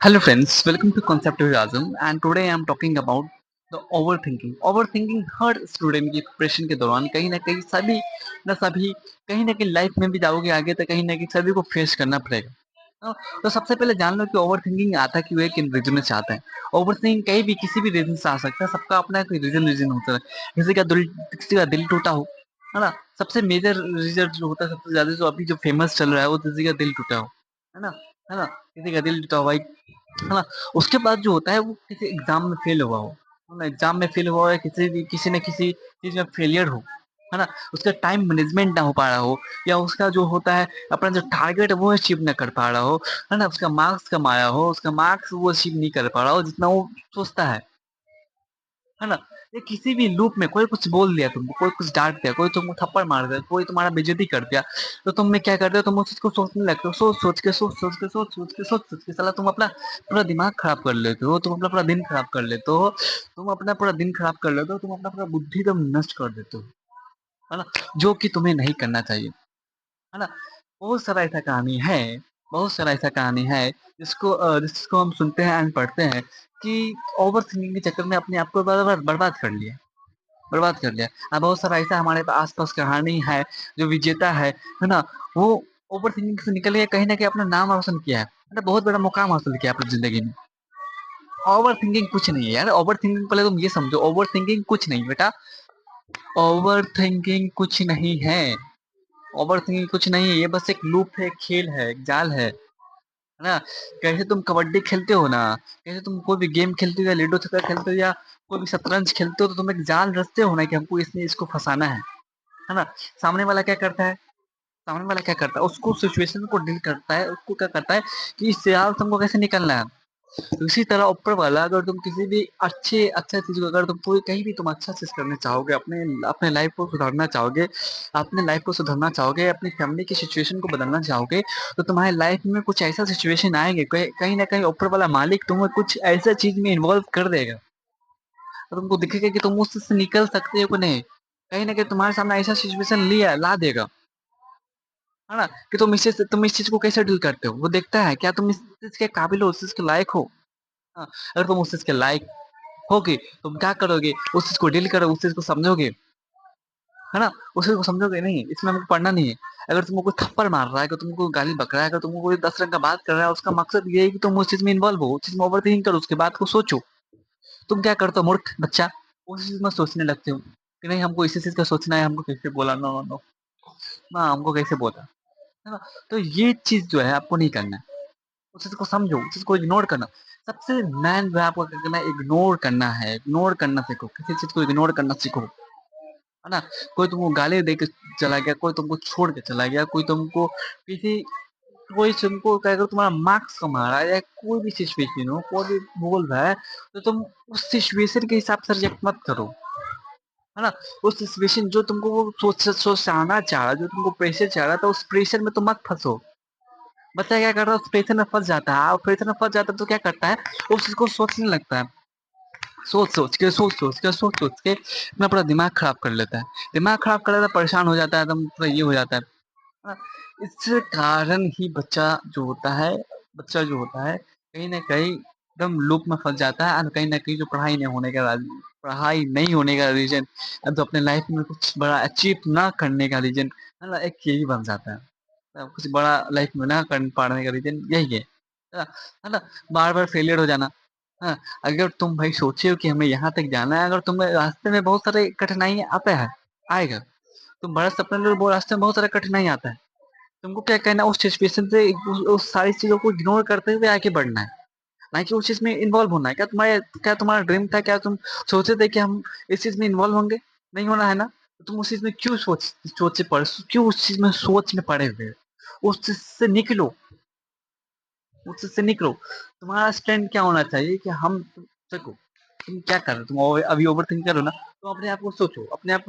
Hello friends, welcome to Conceptualism and today I am talking about the overthinking. Overthinking her student की preparation के दौरान कहीं ना कहीं सभी कहीं ना कहीं लाइफ में भी जाओगे आगे तो कहीं ना कहीं सभी को फेस करना पड़ेगा। तो सबसे पहले जान लो कि ओवरथिंकिंग आता क्यों है, किन रीजन से आता है। ओवरथिंकिंग कहीं भी किसी भी रीजन से आ सकता है, सबका अपना कोई रीजन होता है। किसी का दिल टूटा हो, है ना। सबसे मेजर रीजन जो होता है, सबसे ज्यादा जो अभी जो फेमस चल रहा है वो किसी का दिल टूटा हो, है ना। है ना, किसी का दिल टूटा हो भाई, है ना। उसके बाद जो होता है वो किसी एग्जाम में फेल हुआ हो, है ना। एग्जाम में फेल हुआ है, किसी न किसी चीज में फेलियर हो, है ना। उसका टाइम मैनेजमेंट ना हो पा रहा हो, या उसका जो होता है अपना जो टारगेट है वो अचीव ना कर पा रहा हो, है ना। उसका मार्क्स कम आया हो, उसका मार्क्स वो अचीव नहीं कर पा रहा हो जितना वो सोचता है ना। ये किसी भी लूप में कोई कुछ बोल दिया तुमको, कोई कुछ डांट दिया, कोई तुमको थप्पड़ मार दिया, कोई तुम्हारा बेइज्जती कर दिया, तो तुम में क्या करते हो, तुम उस चीज को सोचने लगते हो। सोच सोच के साला तुम अपना पूरा दिमाग खराब कर लेते हो, तुम अपना पूरा दिन खराब कर लेते हो, तुम अपना पूरा दिन खराब कर लेते हो, तुम अपना पूरा बुद्धि तुम नष्ट कर देते हो, है ना। जो कि तुम्हें नहीं करना चाहिए, है ना। बहुत सारा ऐसा कहानी है, बहुत सारा ऐसा कहानी है जिसको हम सुनते हैं एंड पढ़ते हैं कि ओवर थिंकिंग के चक्कर में अपने आप को बर्बाद बर्बाद कर लिया, बर्बाद कर लिया। अब बहुत सारा ऐसा हमारे आस-पास कहानी है, जो विजेता है ना? वो ओवर थिंकिंग से निकल के कहीं न कहीं अपना नाम रोशन किया है। मतलब बहुत बड़ा मुकाम हासिल किया है अपनी ज़िंदगी में। ओवर थिंकिंग कुछ नहीं है यार, ओवर थिंकिंग पहले तुम ये समझो, ओवर थिंकिंग कुछ नहीं बेटा, ओवर थिंकिंग कुछ नहीं है। ओवर थिंकिंग कुछ नहीं है, ये बस एक लूप है, एक खेल है, एक जाल है ना? कैसे तुम कबड्डी खेलते हो ना, कैसे तुम कोई भी गेम खेलते हो या लूडो छक्का खेलते हो या कोई भी शतरंज खेलते हो, तो तुम एक जाल रचते हो ना कि हमको इसमें इसको फँसाना है ना? सामने वाला क्या करता है, सामने वाला क्या करता है, उसको सिचुएशन को डील करता है, उसको क्या करता है कि इस जाल से हमको कैसे निकलना है। तो इसी तरह ऊपर वाला अगर तुम किसी भी अच्छा चीज़ को अगर तुम पूरी कहीं भी तुम अच्छा चीज़ करना चाहोगे, अपने अपने लाइफ़ को सुधारना चाहोगे, अपने लाइफ़ को सुधारना चाहोगे, अपनी फैमिली की सिचुएशन को बदलना चाहोगे, तो तुम्हारे लाइफ़ में कुछ ऐसा सिचुएशन आएँगे, कहीं न कहीं ऊपर वाला मालिक तुम्हें कुछ ऐसा चीज़ में इन्वॉल्व कर देगा, तो तुमको दिखेगा कि तुम उस चीज़ से निकल सकते हो कि नहीं। कहीं न कहीं तुम्हारे सामने ऐसा सिचुएशन लिया ला देगा, है ना? कि तुम इस चीज़ को कैसे डील करते हो? वो देखता है, क्या तुम इस चीज़ के काबिल हो, उस चीज़ के लायक हो? हाँ, अगर तुम उस चीज़ के लायक होगे, तुम क्या करोगे? उस चीज़ को डील करोगे, उस चीज़ को समझोगे, है ना? उस चीज़ को समझोगे नहीं, इसमें हमको पढ़ना नहीं है। अगर तुमको कोई थप्पड़ मार रहा है, अगर तुमको कोई गाली बक रहा है, अगर तुमको कोई 10 रंग का बात कर रहा है, उसका मकसद ये है कि तुम उस चीज़ में इन्वॉल्व हो, उस चीज़ में ओवरथिंकिंग करो, उसके बात को सोचो। तुम क्या करते हो मूर्ख बच्चा? उस चीज़ में सोचने लगते हो कि नहीं हमको इसी चीज़ का सोचना है, हमको कैसे बोला, नो, नो, नो, ना हमको कैसे बोला, है ना? तो ये चीज़ जो है आपको नहीं करना है। उस चीज़ को समझो, उस चीज़ को इग्नोर करना। सबसे मेन जो है आपको क्या करना है, इग्नोर करना है, इग्नोर करना सीखो। किसी चीज़ को इग्नोर करना सीखो, है ना? कोई तुमको गाली दे के चला गया, कोई तुमको छोड़ के चला गया, किसी कोई तुमको क्या अगर तुम्हारा मार्क्स कम आ रहा है या कोई भी सिचुएशन हो, कोई भी बोल रहा है, तो तुम उस सिचुएशन के हिसाब से रिएक्ट मत करो, है ना? उस सिचुएशन जो तुमको वो सोचाना चाह रहा है, जो तुमको प्रेशर चाह रहा था, उस प्रेशर में तुम मत फँसो। बच्चा क्या करता है उस प्रेशर में फँस जाता है और प्रेशर में फँस जाता है तो क्या करता है, उस चीज़ को सोचने लगता है। सोच सोच के अपना पूरा दिमाग खराब कर लेता है। दिमाग खराब कर लेता है, परेशान हो जाता है, एकदम पूरा ये हो जाता है। हाँ, इस कारण ही बच्चा जो होता है, कहीं न कहीं एकदम लूप में फँस जाता है और कहीं न कहीं जो पढ़ाई नहीं होने का रीज़न तो अपने लाइफ़ में कुछ बड़ा अचीव ना करने का रीज़न, है ना? एक यही बन जाता है। कुछ बड़ा लाइफ में ना कर पाने का रीज़न यही है। है ना? है ना? बार-बार फेलियर हो जाना। हाँ, अगर तुम भाई सोचे हो कि हमें यहाँ तक जाना है, अगर तुम्हें रास्ते में बहुत सारे कठिनाई आता है, आएगा। तुम बड़ा सपना लो वो रास्ते में बहुत सारा कठिनाई आता है। तुमको क्या करना है उस सिचुएशन से उस सारी चीज़ों को इग्नोर करते हुए आगे बढ़ना है, ना कि उस चीज़ में इन्वॉल्व होना है। क्या तुम्हारा ड्रीम था? क्या तुम सोचे थे कि हम इस चीज़ में इन्वॉल्व होंगे? नहीं होना है ना? तो तुम उस चीज़ में क्यों उस चीज़ में सोच में पड़े हुए हो? उस चीज़ से निकलो, उस चीज़ से निकलो। तुम्हारा स्टैंड क्या होना चाहिए कि हम देखो, तुम क्या कर रहे हो? तुम अभी ओवरथिंक कर रहे हो ना, तो अपने आप को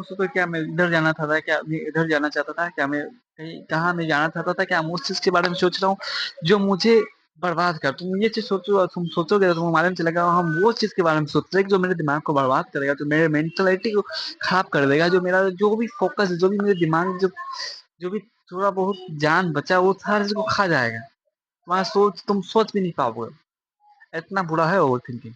सोचो क्या मैं इधर जाना चाहता था? क्या मैं इधर जाना चाहता था? क्या मैं कहीं कहाँ मैं जाना चाहता था? क्या मैं उस चीज़ के बारे में सोच रहा हूँ, जो मुझे बर्बाद कर तुम ये चीज़ सोचो तुम सोचोगे तो तुम्हें मालूम चलेगा हम वो चीज़ के बारे में सोच रहे हैं जो मेरे दिमाग को बर्बाद करेगा, जो मेरे मेंटालिटी को खराब कर देगा, जो मेरा जो भी फ़ोकस जो भी मेरे दिमाग में जो भी थोड़ा बहुत जान बचा वो सारी चीज़ को खा जाएगा। तुम्हारा सोच तुम सोच भी नहीं पाओगे। इतना बुरा है ओवर थिंकिंग।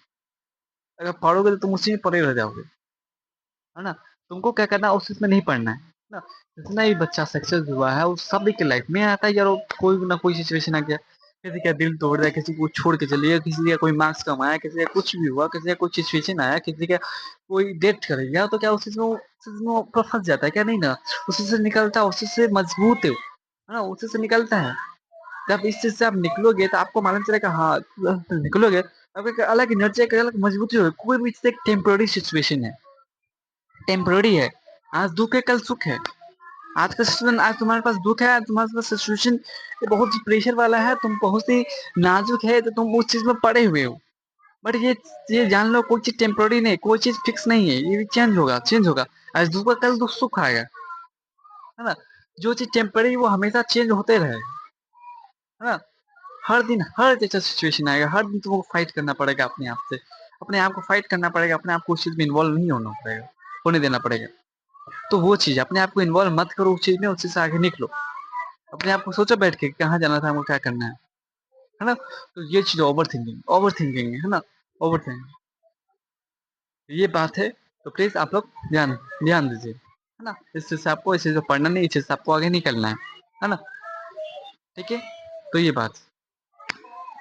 अगर पढ़ोगे तो तुम उसी में पड़े रह जाओगे, है ना? तुमको क्या करना है, उस चीज़ में नहीं पढ़ना है ना? जितना भी बच्चा सक्सेस हुआ है, वो सभी के लाइफ में आता है यार, वो कोई ना कोई सिचुएशन आ गया, किसी का दिल तोड़ दिया, किसी को छोड़ के चले गया, किसी का कोई मार्क्स कम आया, किसी का कुछ भी हुआ, किसी का कुछ सिचुएशन आया, किसी का कोई डेथ कर गया, तो क्या उस चीज़ में वो पूरा फँस जाता है क्या? नहीं ना, उसी से निकलता है, उसी से मजबूत है ना? उसी से निकलता है। जब इस चीज़ से आप निकलोगे तो आपको मालूम चलेगा, हाँ, निकलोगे, आपको एक अलग एनर्जी, एक अलग मजबूती होगी। कोई भी चीज़ एक टेम्परेरी सिचुएशन है, टेम्परेरी है। आज दुःख है, कल सुख है। आज का सिचुएशन, आज तुम्हारे पास दुःख है, आज तुम्हारे पास सिचुएशन बहुत ही प्रेशर वाला है, तुम बहुत ही नाजुक है, तो तुम उस चीज़ में पड़े हुए हो। बट ये जान लो, कोई चीज़ टेम्परेरी नहीं, कोई चीज़ फिक्स नहीं है, ये भी चेंज होगा, चेंज होगा। आज दुःख है, कल सुख आएगा, है ना? जो चीज़ टेम्परेरी वो हमेशा चेंज होते रहे, है ना? हर दिन हर जैसा सिचुएशन आएगा, हर दिन तुमको फाइट करना पड़ेगा अपने आप से। अपने आप को फाइट करना पड़ेगा, अपने आप को उस चीज़ में इन्वॉल्व नहीं होना पड़ेगा, होने देना पड़ेगा। तो वो चीज़ अपने आप को इन्वॉल्व मत करो उस चीज़ में, उस चीज़ से आगे निकलो। अपने आप को सोचो बैठ के कहाँ जाना था, हमको क्या करना है ना? तो ये चीज़ ओवरथिंकिंग है ना? ओवरथिंकिंग ये बात है, तो प्लीज़ आप लोग ध्यान ध्यान दीजिए, है ना? इस चीज़ से आपको, इस चीज़ को पढ़ना नहीं, इस चीज़ से आपको आगे निकलना है ना? ठीक है? तो ये बात।